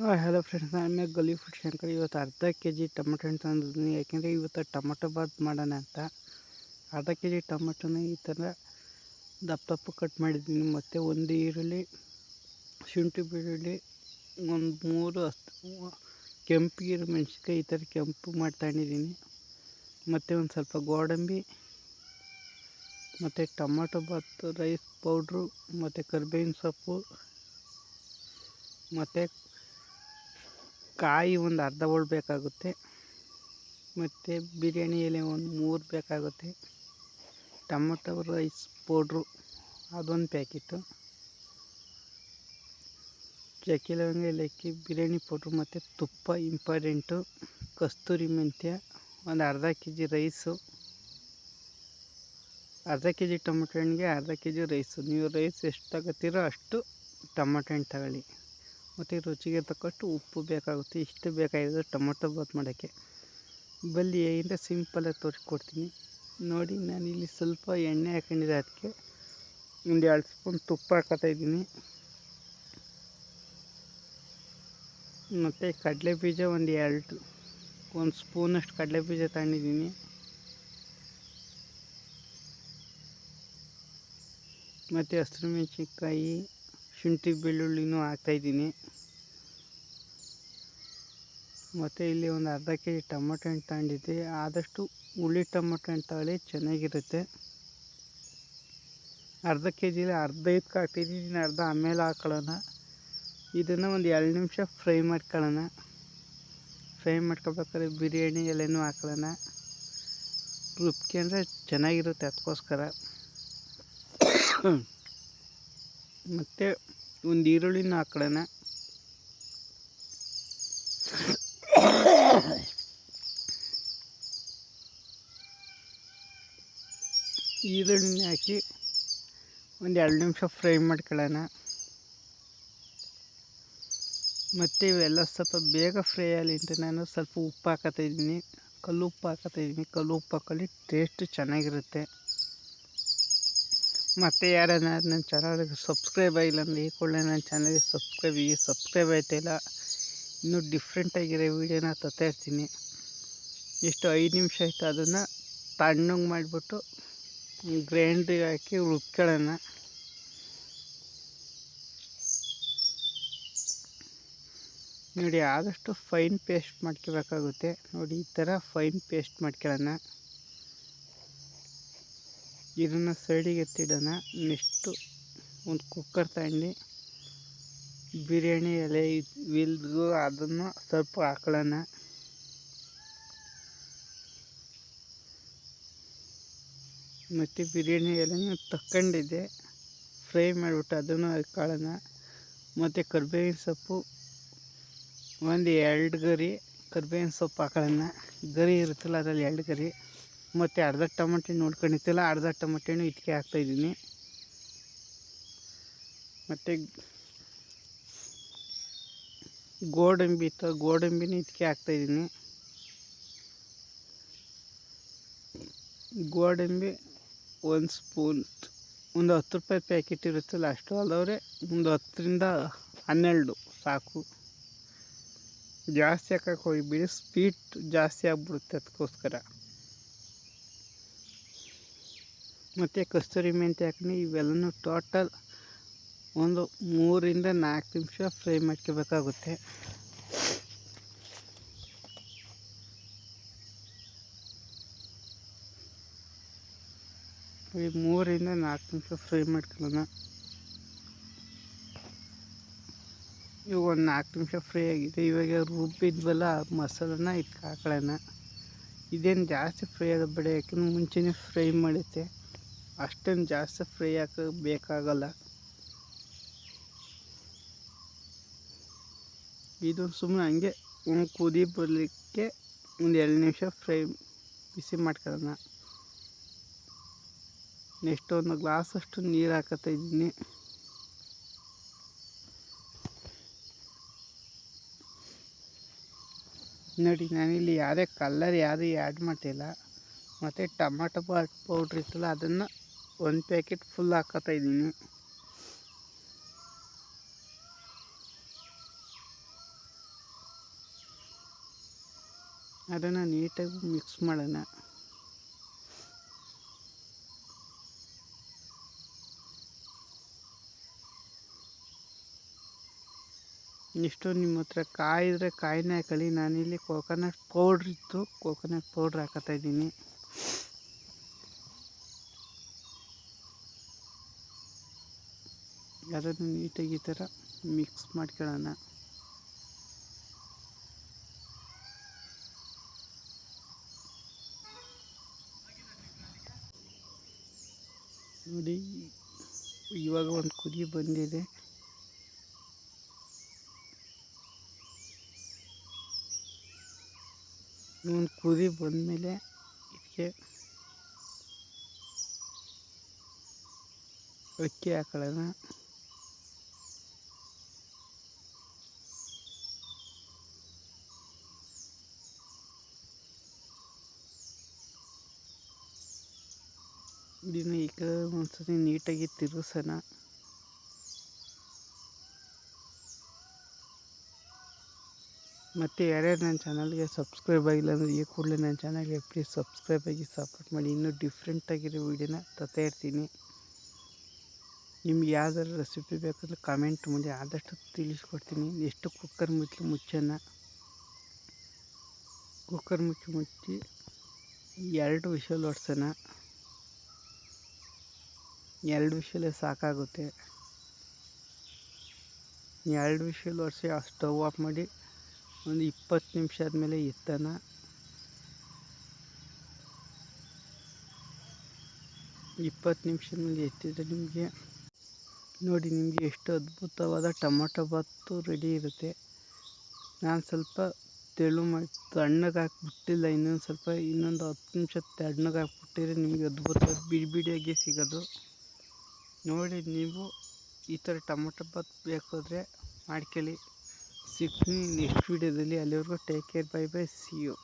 Hello friends, ನಾನು ಗಲಿ food Shankar. ಇವತ್ತು ಅರ್ಧ ಕೆ ಜಿ ಟೊಮೊಟೊ ಹಣ್ಣು ತಂದಿದ್ದೀನಿ. ಯಾಕೆಂದರೆ ಇವತ್ತು ಟೊಮೊಟೊ ಬಾತ್ ಮಾಡೋಣ ಅಂತ. ಅರ್ಧ ಕೆ ಜಿ ಟೊಮೊಟೊನ ಈ ಥರ ದಪ್ಪ ದಪ್ಪ ಕಟ್ ಮಾಡಿದ್ದೀನಿ. ಮತ್ತು ಒಂದು ಈರುಳ್ಳಿ, ಶುಂಠಿ ಬೆಳ್ಳುಳ್ಳಿ, ಒಂದು 3 ಕೆಂಪು ಮೆಣಸಿನ್ಕಾಯಿ ಈ ಥರ ಕೆಂಪು ಮಾಡಿ ತಗೊಂಡಿದ್ದೀನಿ. ಮತ್ತು ಒಂದು ಸ್ವಲ್ಪ ಗೋಡಂಬಿ, ಮತ್ತು ಟೊಮೊಟೊ ಬಾತ್ ರೈಸ್ ಪೌಡ್ರು, ಮತ್ತು ಕರಿಬೇವಿನ ಸೊಪ್ಪು, ಮತ್ತು ಕಾಯಿ ಒಂದು ಅರ್ಧ ಹೋಳು ಬೇಕಾಗುತ್ತೆ. ಮತ್ತು ಬಿರಿಯಾನಿ ಎಲೆ ಒಂದು 3 ಬೇಕಾಗುತ್ತೆ. ಟೊಮೊಟೊ ರೈಸ್ ಪೌಡ್ರು ಅದೊಂದು ಪ್ಯಾಕೆಟು, ಚಕ್ಕೆ ಲವಂಗ ಏಲಕ್ಕಿ, ಬಿರಿಯಾನಿ ಪೌಡ್ರು ಮತ್ತು ತುಪ್ಪ ಇಂಪಾರ್ಟೆಂಟು, ಕಸ್ತೂರಿ ಮೆಂತ್ಯ, ಒಂದು ಅರ್ಧ ಕೆ ಜಿ ರೈಸು. ಅರ್ಧ ಕೆ ಜಿ ಟೊಮೊಟೊ ಹಣ್ಣಿಗೆ ಅರ್ಧ ಕೆ ಜಿ ರೈಸು. ನೀವು ರೈಸ್ ಎಷ್ಟು ತಗೋತೀರೋ ಅಷ್ಟು ಟೊಮೊಟೊ ಹಣ್ಣು ತಗೊಳ್ಳಿ. ಮತ್ತು ರುಚಿಗೆ ತಕ್ಕಷ್ಟು ಉಪ್ಪು ಬೇಕಾಗುತ್ತೆ. ಇಷ್ಟು ಬೇಕಾಗಿರೋದು ಟೊಮೊಟೊ ಬಾತ್ ಮಾಡೋಕ್ಕೆ. ಬಲ್ಲಿ ಹೇಗಿಂದ ಸಿಂಪಲಾಗಿ ತೋರಿಸ್ಕೊಡ್ತೀನಿ ನೋಡಿ. ನಾನಿಲ್ಲಿ ಸ್ವಲ್ಪ ಎಣ್ಣೆ ಹಾಕೊಂಡಿದ್ದೆ, ಅದಕ್ಕೆ ಒಂದು 2 ಸ್ಪೂನ್ ತುಪ್ಪ ಹಾಕೋತಾಯಿದ್ದೀನಿ. ಮತ್ತು ಕಡಲೆ ಬೀಜ ಒಂದು ಸ್ಪೂನಷ್ಟು ಕಡಲೆ ಬೀಜ ತಗೊಂಡಿದ್ದೀನಿ. ಮತ್ತು ಹಸಿರು ಮೆಣಸಿನ್ಕಾಯಿ, ಶುಂಠಿ ಬೆಳ್ಳುಳ್ಳಿನೂ ಹಾಕ್ತಾಯಿದ್ದೀನಿ. ಮತ್ತು ಇಲ್ಲಿ ಒಂದು ಅರ್ಧ ಕೆ ಜಿ ಟೊಮೊಟೊ ಹಣ್ಣು ತಗೊಂಡಿದ್ದೆ. ಆದಷ್ಟು ಹುಳಿ ಟೊಮೊಟೊ ಹಣ್ಣು ತಗೊಳ್ಳಿ, ಚೆನ್ನಾಗಿರುತ್ತೆ. ಅರ್ಧ ಕೆ ಜಿಲಿ ಅರ್ಧ ಇದಕ್ಕೆ ಹಾಕ್ತಿದ್ದೀನಿ, ಅರ್ಧ ಆಮೇಲೆ ಹಾಕೊಳ್ಳೋಣ. ಇದನ್ನು ಒಂದು 2 ನಿಮಿಷ ಫ್ರೈ ಮಾಡ್ಕೊಳ್ಳೋಣ. ಫ್ರೈ ಮಾಡ್ಕೊಬೇಕಾದ್ರೆ ಬಿರಿಯಾನಿ ಎಲೆನೂ ಹಾಕೊಳ್ಳೋಣ. ರುಬ್ಕೊಂಡ್ರೆ ಚೆನ್ನಾಗಿರುತ್ತೆ, ಅದಕ್ಕೋಸ್ಕರ. ಮತ್ತು ಒಂದು ಈರುಳ್ಳಿನೂ ಹಾಕೊಳ್ಳೋಣ. ಈರುಳ್ಳಿನ ಹಾಕಿ ಒಂದು 2 ನಿಮಿಷ ಫ್ರೈ ಮಾಡ್ಕೊಳ್ಳೋಣ. ಮತ್ತು ಇವೆಲ್ಲ ಸ್ವಲ್ಪ ಬೇಗ ಫ್ರೈ ಆಗಲಿ ಅಂತ ನಾನು ಸ್ವಲ್ಪ ಉಪ್ಪು ಹಾಕೋತಾಯಿದ್ದೀನಿ. ಕಲ್ಲು ಉಪ್ಪು ಹಾಕೋತಾಯಿದ್ದೀನಿ. ಕಲ್ಲು ಉಪ್ಪು ಹಾಕೊಳ್ಳಿ, ಟೇಸ್ಟ್ ಚೆನ್ನಾಗಿರುತ್ತೆ. ಮತ್ತು ಯಾರನ್ನ ನನ್ನ ಚಾನಲ್ಗೆ ಸಬ್ಸ್ಕ್ರೈಬ್ ಆಗಿಲ್ಲ ಅಂದರೆ ಈ ಕೂಡಲೇ ನನ್ನ ಚಾನಲ್ಗೆ ಸಬ್ಸ್ಕ್ರೈಬ್ ಆಯ್ತಾಯಿಲ್ಲ. ಇನ್ನೂ ಡಿಫ್ರೆಂಟಾಗಿರೋ ವೀಡಿಯೋನ ತರ್ತಾ ಇರ್ತೀನಿ. ಎಷ್ಟು 5 ನಿಮಿಷ ಆಯಿತು. ಅದನ್ನು ತಣ್ಣಗೆ ಮಾಡಿಬಿಟ್ಟು ಗ್ರೈಂಡ್ರಿಗೆ ಹಾಕಿ ರುಬ್ಕೊಳ್ಳೋಣ. ನೋಡಿ, ಆದಷ್ಟು ಫೈನ್ ಪೇಸ್ಟ್ ಮಾಡ್ಕೋಬೇಕಾಗುತ್ತೆ. ನೋಡಿ, ಈ ಥರ ಫೈನ್ ಪೇಸ್ಟ್ ಮಾಡ್ಕೊಳ್ಳೋಣ. ಇದನ್ನು ಸೈಡಿಗೆ ಎತ್ತಿಡೋಣ. ನೆಕ್ಸ್ಟು ಒಂದು ಕುಕ್ಕರ್ ತಗೊಂಡು ಬಿರಿಯಾನಿ ಎಲೆ ಇಲ್ದು ಅದನ್ನು ಸ್ವಲ್ಪ ಹಾಕೊಳ್ಳೋಣ. ಮತ್ತು ಬಿರಿಯಾನಿ ಎಲೆನೂ ತಗೊಂಡಿದ್ದೆ, ಫ್ರೈ ಮಾಡಿಬಿಟ್ಟು ಅದನ್ನು ಹಾಕೊಳ್ಳೋಣ. ಮತ್ತು ಕರಿಬೇವಿನ ಸೊಪ್ಪು ಒಂದು 2 ಗರಿ ಕರಿಬೇವಿನ ಸೊಪ್ಪು ಹಾಕೊಳ್ಳೋಣ. ಗರಿ ಇರುತ್ತಲ್ಲ, ಅದರಲ್ಲಿ 2 ಗರಿ. ಮತ್ತು ಅರ್ಧ ಟೊಮೊಟೊ ಹಣ್ಣು ನೋಡ್ಕೊಂಡಿತ್ತಲ್ಲ, ಅರ್ಧ ಟೊಮೊಟೊ ಹಣ್ಣು ಇದಕ್ಕೆ ಹಾಕ್ತಾಯಿದ್ದೀನಿ. ಮತ್ತು ಗೋಡಂಬಿನೂ ಇದಕ್ಕೆ ಹಾಕ್ತಾಯಿದ್ದೀನಿ. ಗೋಡಂಬಿ 1 ಸ್ಪೂನ್, ಒಂದು 10 ರೂಪಾಯಿ ಪ್ಯಾಕೆಟ್ ಇರುತ್ತಲ್ಲ ಅಷ್ಟು ಅಲ್ಲವ್ರೆ, ಒಂದು 10ರಿಂದ 12 ಸಾಕು. ಜಾಸ್ತಿ ಹಾಕಕ್ಕೆ ಹೋಗಿಬಿಡಿ, ಸ್ವೀಟ್ ಜಾಸ್ತಿ ಆಗ್ಬಿಡುತ್ತೆ, ಅದಕ್ಕೋಸ್ಕರ. ಮತ್ತು ಕಸ್ತೂರಿ ಮೆಂತ್ಯ ಹಾಕಿ ಇವೆಲ್ಲನೂ ಟೋಟಲ್ ಒಂದು 3ರಿಂದ 4 ನಿಮಿಷ ಫ್ರೈ ಮಾಡ್ಕೋಬೇಕಾಗುತ್ತೆ. ಈ 3ರಿಂದ 4 ನಿಮಿಷ ಫ್ರೈ ಮಾಡ್ಕೊಳ್ಳೋಣ. ಇವಾಗ ಒಂದು 4 ನಿಮಿಷ ಫ್ರೈ ಆಗಿದೆ. ಇವಾಗ ರುಬ್ಬಿದ್ವಲ್ಲ ಮಸಾಲನ ಇದಕ್ಕೆ ಹಾಕೊಳ್ಳೋಣ. ಇದೇನು ಜಾಸ್ತಿ ಫ್ರೈ ಆಗೋದು ಬೇಡ, ಯಾಕೆಂದ್ರೆ ಮುಂಚೆನೇ ಫ್ರೈ ಮಾಡುತ್ತೆ. ಅಷ್ಟೇನು ಜಾಸ್ತಿ ಫ್ರೈ ಬೇಕಾಗಲ್ಲ. ಇದು ಸುಮ್ಮನೆ ಹಂಗೆ ಒಂದು ಕುದಿ ಬರಲಿಕ್ಕೆ ಒಂದು 2 ನಿಮಿಷ ಬಿಸಿ ಮಾಡ್ಕೊಳ್ಳೋಣ. ನೆಕ್ಸ್ಟ್ ಒಂದು ಗ್ಲಾಸಷ್ಟು ನೀರು ಹಾಕೋತಾಯಿದ್ದೀನಿ. ನೋಡಿ, ನಾನಿಲ್ಲಿ ಕಲರ್ ಯಾವುದು ಆ್ಯಡ್ ಮಾಡ್ತಿಲ್ಲ. ಮತ್ತು ಟೊಮೊಟೊ ಬಾತ್ ಪೌಡ್ರ್ ಇತ್ತಲ್ಲ, ಅದನ್ನು 1 ಪ್ಯಾಕೆಟ್ ಫುಲ್ ಹಾಕೋತಾಯಿದ್ದೀನಿ. ಅದನ್ನು ನೀಟಾಗಿ ಮಿಕ್ಸ್ ಮಾಡೋಣ. ಇಷ್ಟು ನಿಮ್ಮ ಹತ್ರ ಕಾಯಿ ಇದ್ದರೆ ಕಾಯಿನೇ ಹಾಕೊಳ್ಳಿ. ನಾನಿಲ್ಲಿ ಕೋಕೋನಟ್ ಪೌಡ್ರ್ ಇತ್ತು, ಕೋಕೋನಟ್ ಪೌಡ್ರ್ ಹಾಕತ್ತಾಯಿದ್ದೀನಿ. ಅದನ್ನು ನೀಟಾಗಿ ಈ ಥರ ಮಿಕ್ಸ್ ಮಾಡ್ಕೊಳ್ಳೋಣ. ನೋಡಿ ಇವಾಗ ಒಂದು ಕುದಿ ಬಂದಿದೆ. ಒಂದು ಕುದಿ ಬಂದಮೇಲೆ ಇದಕ್ಕೆ ಅಕ್ಕಿ ಹಾಕೊಳ್ಳೋಣ. ಇದನ್ನು ಈಗ ಒಂದ್ಸತಿ ನೀಟಾಗಿ ತಿರುಗಿಸೋಣ. ಮತ್ತು ಯಾರ್ಯಾರು ನನ್ನ ಚಾನಲ್ಗೆ ಸಬ್ಸ್ಕ್ರೈಬ್ ಆಗಿಲ್ಲ ಅಂದರೆ ಈ ಕೂಡಲೇ ನನ್ನ ಚಾನಲ್ಗೆ ಪ್ಲೀಸ್ ಸಬ್ಸ್ಕ್ರೈಬ್ ಆಗಿ ಸಪೋರ್ಟ್ ಮಾಡಿ. ಇನ್ನೂ ಡಿಫ್ರೆಂಟಾಗಿರೋ ವೀಡಿಯೋನ ತರ್ತಾ ಇರ್ತೀನಿ. ನಿಮ್ಗೆ ಯಾವ್ದಾದ್ರು ರೆಸಿಪಿ ಬೇಕಾದ್ರೆ ಕಮೆಂಟ್ ಮಾಡಿ, ಆದಷ್ಟು ತಿಳಿಸ್ಕೊಡ್ತೀನಿ. ಎಷ್ಟು ಕುಕ್ಕರ್ ಮುಚ್ಚೋಣ. ಕುಕ್ಕರ್ ಮುಚ್ಚಿ 2 ವಿಷಲ್ ಹೊಡ್ಸೋಣ. 2 ವಿಷಲೇ ಸಾಕಾಗುತ್ತೆ. 2 ವಿಷಲ್ ಹೊಡ್ಸಿ ಆ ಸ್ಟವ್ ಆಫ್ ಮಾಡಿ ಒಂದು 20 ನಿಮಿಷ ಆದಮೇಲೆ ಎತ್ತೋಣ. 20 ನಿಮಿಷದ ಮೇಲೆ ಎತ್ತಿದ್ರೆ ನಿಮಗೆ ನೋಡಿ, ನಿಮಗೆ ಎಷ್ಟು ಅದ್ಭುತವಾದ ಟೊಮೊಟೊ ಬಾತು ರೆಡಿ ಇರುತ್ತೆ. ನಾನು ಸ್ವಲ್ಪ ತೆಳು ಮಾಡಿ ತಣ್ಣಗೆ ಹಾಕ್ಬಿಟ್ಟಿಲ್ಲ, ಇನ್ನೊಂದು 10 ನಿಮಿಷ ತಣ್ಣಗೆ ಹಾಕ್ಬಿಟ್ಟಿದ್ರೆ ನಿಮಗೆ ಅದ್ಭುತವಾದ ಬಿಡಿಯಾಗಿ ಸಿಗೋದು. ನೋಡಿ, ನೀವು ಈ ಥರ ಟೊಮೊಟೊ ಬಾತ್ ಬೇಕಾದರೆ ಮಾಡ್ಕೊಳ್ಳಿ. ಸಿಗ್ತೀನಿ ನೆಕ್ಸ್ಟ್ ವೀಡಿಯೋದಲ್ಲಿ. ಅಲ್ಲಿವರೆಗೂ take care, bye bye, see you.